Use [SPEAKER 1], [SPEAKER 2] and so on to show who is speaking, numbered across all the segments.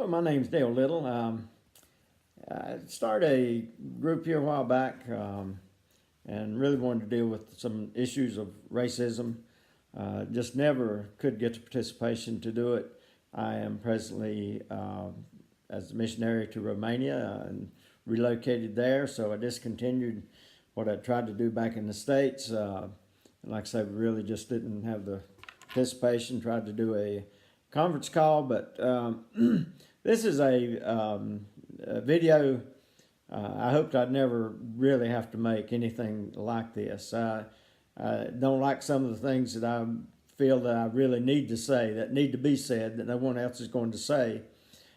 [SPEAKER 1] Oh, my name's Dale Little. I started a group here a while back and really wanted to deal with some issues of racism. Just never could get the participation to do it. I am presently as a missionary to Romania and relocated there, so I discontinued what I tried to do back in the States. And like I said, really just didn't have the participation. Tried to do a conference call, but this is a video I hoped I'd never really have to make anything like this. I don't like some of the things that I feel that I really need to say, that need to be said, that no one else is going to say,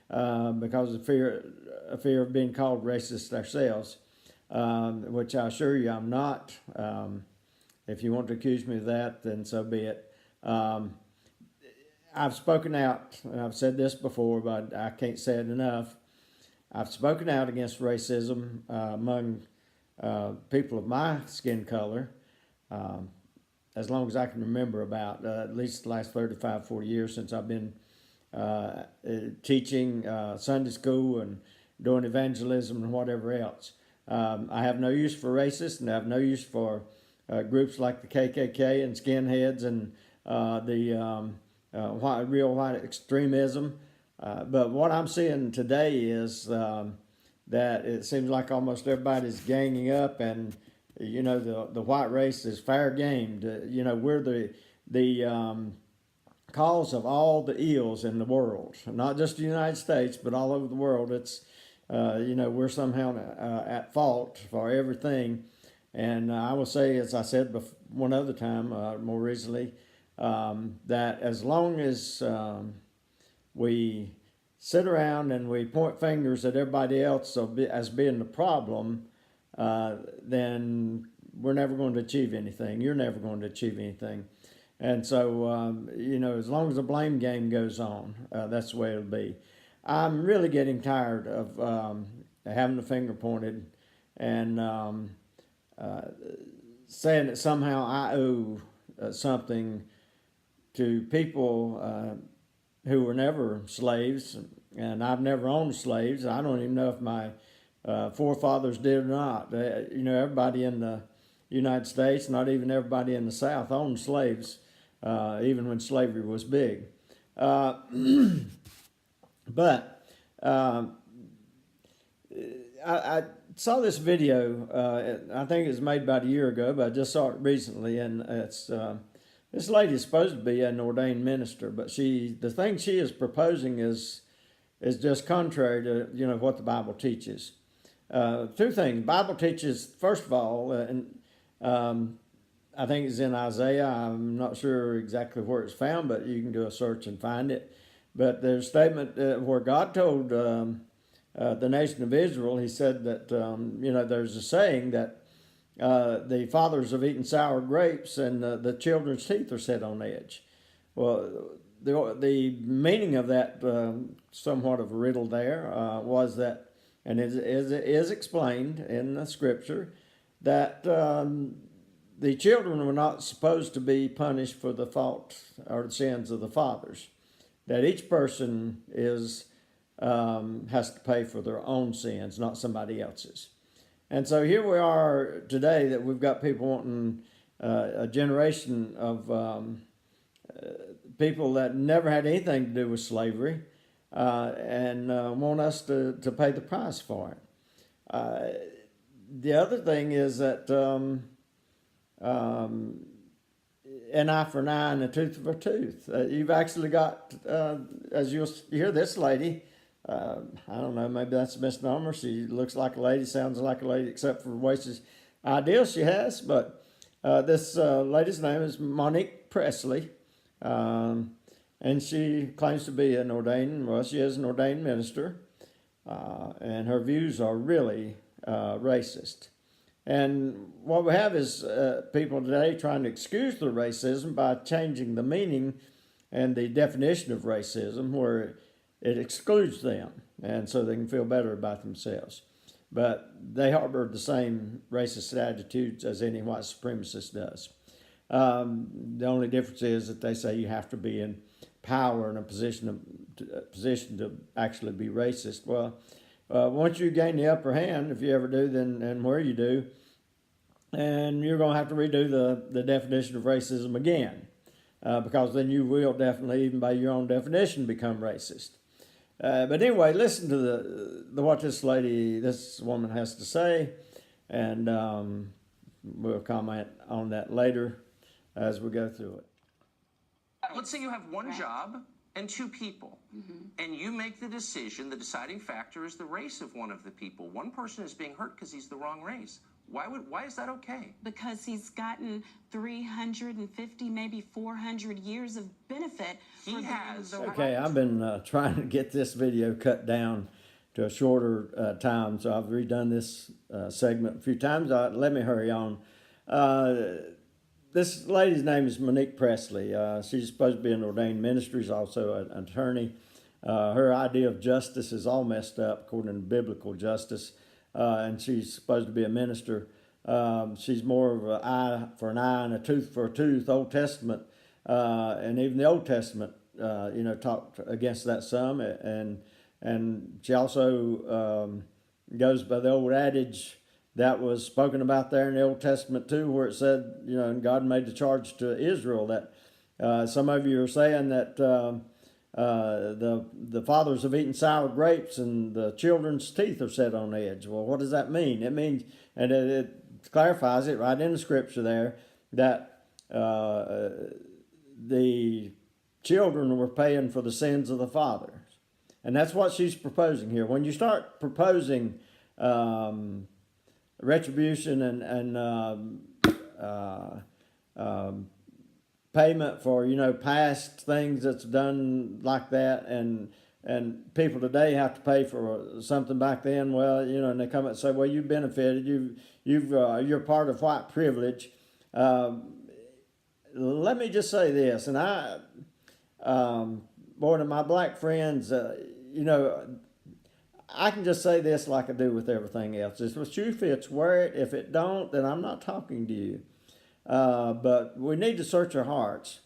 [SPEAKER 1] because of fear of being called racist ourselves, which I assure you I'm not. If you want to accuse me of that, then so be it. I've spoken out, and I've said this before, but I can't say it enough. I've spoken out against racism among people of my skin color as long as I can remember, about at least the last 35, 40 years since I've been teaching Sunday school and doing evangelism and whatever else. I have no use for racists, and I have no use for groups like the KKK and skinheads and the real white extremism. But what I'm seeing today is that it seems like almost everybody's ganging up, and the white race is fair gamed. We're the cause of all the ills in the world, not just the United States, but all over the world. It's we're somehow at fault for everything. And I will say, as I said one other time, more recently, that as long as we sit around and we point fingers at everybody else as being the problem, then we're never going to achieve anything. You're never going to achieve anything. And so, as long as the blame game goes on, that's the way it'll be. I'm really getting tired of having the finger pointed and saying that somehow I owe something to people who were never slaves, and I've never owned slaves. I don't even know if my forefathers did or not. Everybody in the United States, not even everybody in the South, owned slaves, even when slavery was big. But I saw this video. I think it was made about a year ago, but I just saw it recently, and it's this lady is supposed to be an ordained minister, but the thing she is proposing is just contrary to what the Bible teaches. Two things. The Bible teaches, first of all, and I think it's in Isaiah. I'm not sure exactly where it's found, but you can do a search and find it. But there's a statement where God told the nation of Israel, he said that, there's a saying that the fathers have eaten sour grapes and the children's teeth are set on edge. Well, the meaning of that, somewhat of a riddle there, was that, and it is explained in the scripture, that the children were not supposed to be punished for the fault or the sins of the fathers. That each person has to pay for their own sins, not somebody else's. And so here we are today, that we've got people wanting a generation of people that never had anything to do with slavery and want us to pay the price for it. The other thing is that an eye for an eye and a tooth for a tooth. You've actually got, as you'll hear this lady, I don't know, maybe that's a misnomer. She looks like a lady, sounds like a lady, except for the way she's ideals she has. But this lady's name is Monique Presley, and she claims to be she is an ordained minister, and her views are really racist. And what we have is people today trying to excuse the racism by changing the meaning and the definition of racism, where it excludes them, and so they can feel better about themselves. But they harbor the same racist attitudes as any white supremacist does. The only difference is that they say you have to be in power and a position to actually be racist. Well, once you gain the upper hand, if you ever do, then and where you do, and you're going to have to redo the definition of racism again, because then you will definitely, even by your own definition, become racist. But anyway, listen to the what this woman has to say, and we'll comment on that later as we go through it.
[SPEAKER 2] Let's say you have one job and two people, and you make the decision, the deciding factor is the race of one of the people. One person is being hurt because he's the wrong race. Why is that okay?
[SPEAKER 3] Because he's gotten 350, maybe 400 years of benefit.
[SPEAKER 2] He has.
[SPEAKER 1] Okay, I've been trying to get this video cut down to a shorter time, so I've redone this segment a few times. Let me hurry on. This lady's name is Monique Presley. She's supposed to be an ordained minister. She's also an attorney. Her idea of justice is all messed up according to biblical justice. And she's supposed to be a minister. She's more of an eye for an eye and a tooth for a tooth, Old Testament. And even the Old Testament, talked against that some. And she also goes by the old adage that was spoken about there in the Old Testament too, where it said, and God made the charge to Israel that some of you are saying that the fathers have eaten sour grapes and the children's teeth are set on edge. Well, what does that mean? It means, and it clarifies it right in the scripture there, that the children were paying for the sins of the fathers. And that's what she's proposing here. When you start proposing retribution and payment for past things that's done like that, and people today have to pay for something back then. Well, and they come up and say, well, you benefited, you're part of white privilege. Let me just say this, and boy, to my black friends, I can just say this like I do with everything else. If the shoe fits, wear it. If it don't, then I'm not talking to you. But we need to search our hearts.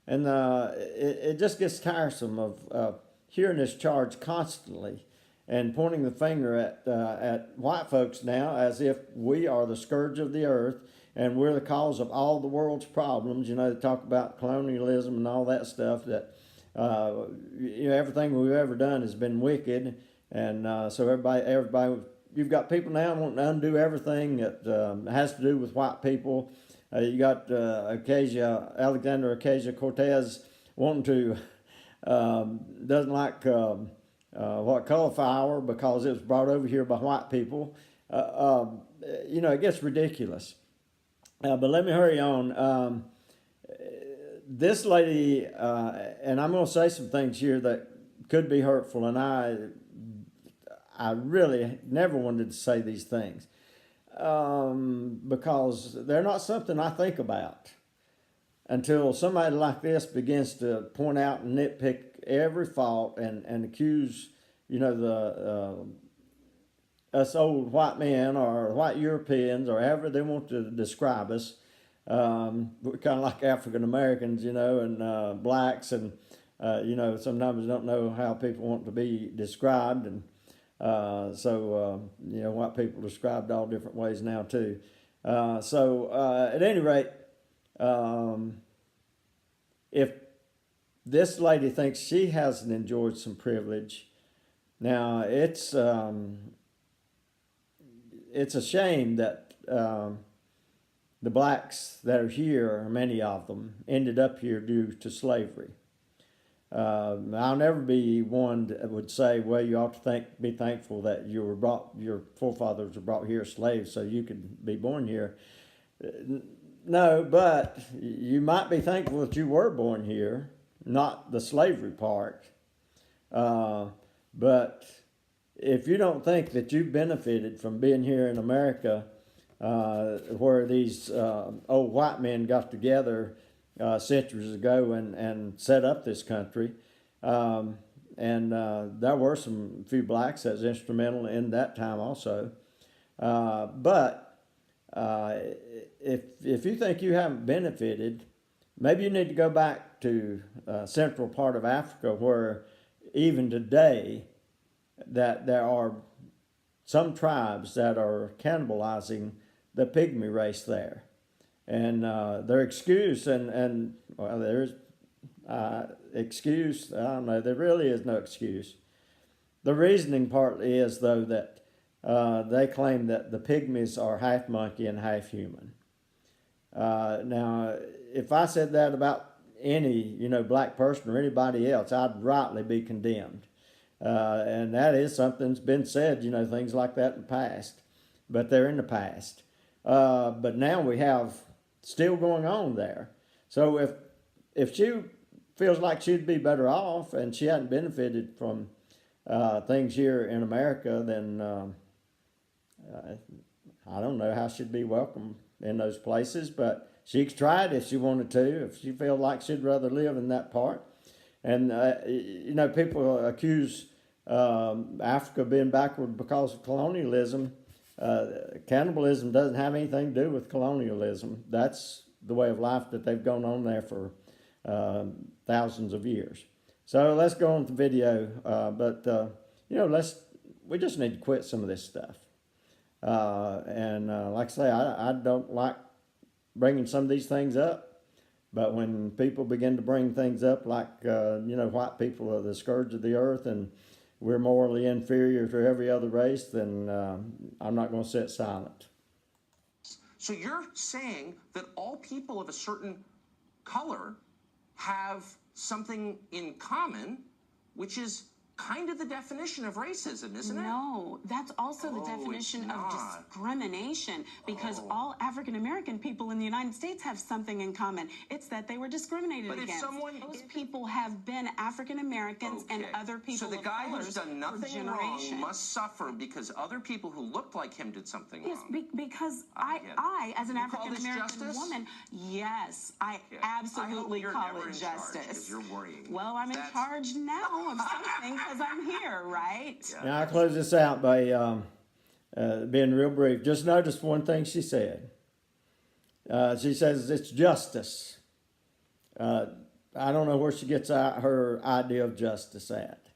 [SPEAKER 1] And it just gets tiresome of hearing this charge constantly and pointing the finger at white folks now as if we are the scourge of the earth and we're the cause of all the world's problems. They talk about colonialism and all that stuff, that everything we've ever done has been wicked. And so everybody, you've got people now wanting to undo everything that has to do with white people. You got Alexander Ocasio-Cortez wanting to, doesn't like what cauliflower because it was brought over here by white people. It gets ridiculous. But let me hurry on. This lady, and I'm going to say some things here that could be hurtful, and I really never wanted to say these things because they're not something I think about until somebody like this begins to point out and nitpick every fault and accuse, us old white men or white Europeans or however they want to describe us. We're kind of like African Americans, and blacks, and sometimes don't know how people want to be described, and white people described all different ways now too. At any rate, if this lady thinks she hasn't enjoyed some privilege, now it's a shame that the blacks that are here, many of them, ended up here due to slavery. I'll never be one that would say, well, you ought to be thankful that your forefathers were brought here slaves so you could be born here. No, but you might be thankful that you were born here, not the slavery part. But if you don't think that you benefited from being here in America, where these old white men got together centuries ago and set up this country, and there were some few blacks that was instrumental in that time also. But if you think you haven't benefited, maybe you need to go back to central part of Africa, where even today that there are some tribes that are cannibalizing the pygmy race there. And their excuse, and well, there's excuse, I don't know, there really is no excuse. The reasoning partly is, though, that they claim that the pygmies are half monkey and half human. Now, if I said that about any, black person or anybody else, I'd rightly be condemned. And that is something that's been said, things like that in the past. But they're in the past. But now we have still going on there. So if she feels like she'd be better off and she hadn't benefited from things here in America, then I don't know how she'd be welcome in those places. But she could try it if she wanted to, if she felt like she'd rather live in that part. And, people accuse Africa being backward because of colonialism. Cannibalism doesn't have anything to do with colonialism. That's the way of life that they've gone on there for thousands of years. So let's go on with the video. We just need to quit some of this stuff. Like I say, I don't like bringing some of these things up. But when people begin to bring things up like, white people are the scourge of the earth and we're morally inferior to every other race, then I'm not going to sit silent.
[SPEAKER 2] So you're saying that all people of a certain color have something in common, which is kind of the definition of racism, isn't it?
[SPEAKER 3] No, that's also the definition of discrimination, because all African American people in the United States have something in common. It's that they were discriminated
[SPEAKER 2] But
[SPEAKER 3] against. Those people have been African Americans and other people
[SPEAKER 2] So the guy who's
[SPEAKER 3] of
[SPEAKER 2] done
[SPEAKER 3] colors for
[SPEAKER 2] nothing wrong
[SPEAKER 3] generations.
[SPEAKER 2] must suffer because other people who looked like him did something
[SPEAKER 3] Yes,
[SPEAKER 2] wrong.
[SPEAKER 3] because
[SPEAKER 2] I get it.
[SPEAKER 3] I, as an
[SPEAKER 2] You call
[SPEAKER 3] African
[SPEAKER 2] this
[SPEAKER 3] American
[SPEAKER 2] justice?
[SPEAKER 3] woman, yes, I
[SPEAKER 2] Yeah.
[SPEAKER 3] absolutely
[SPEAKER 2] I hope you're
[SPEAKER 3] call
[SPEAKER 2] never
[SPEAKER 3] it
[SPEAKER 2] in charge,
[SPEAKER 3] justice.
[SPEAKER 2] 'cause you're worrying.
[SPEAKER 3] Well, I'm in charge now of something because I'm here, right?
[SPEAKER 2] Yeah.
[SPEAKER 1] Now, I'll close this out by being real brief. Just notice one thing she said. She says it's justice. I don't know where she gets her idea of justice at.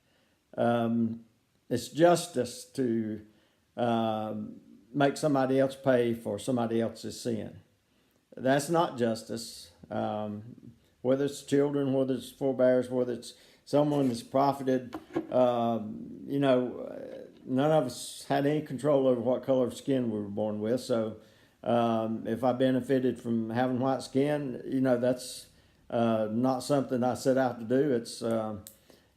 [SPEAKER 1] It's justice to make somebody else pay for somebody else's sin. That's not justice. Whether it's children, whether it's forebears, whether it's someone that's profited, none of us had any control over what color of skin we were born with. So if I benefited from having white skin, that's not something I set out to do. It's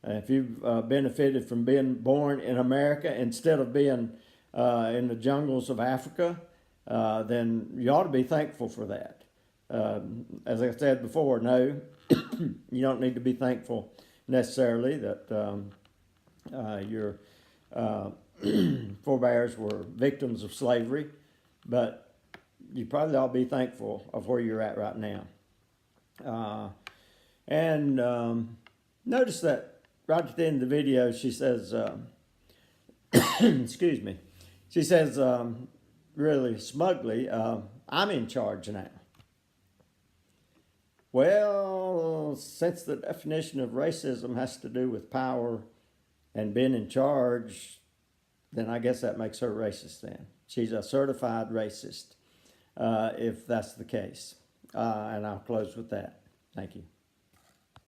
[SPEAKER 1] if you've benefited from being born in America instead of being in the jungles of Africa, then you ought to be thankful for that. As I said before, no, you don't need to be thankful necessarily that your forebears were victims of slavery, but you probably ought to be thankful of where you're at right now. Notice that right at the end of the video, she says, excuse me, she says really smugly, I'm in charge now. Well, since the definition of racism has to do with power and being in charge, then I guess that makes her racist then. She's a certified racist, if that's the case. And I'll close with that. Thank you.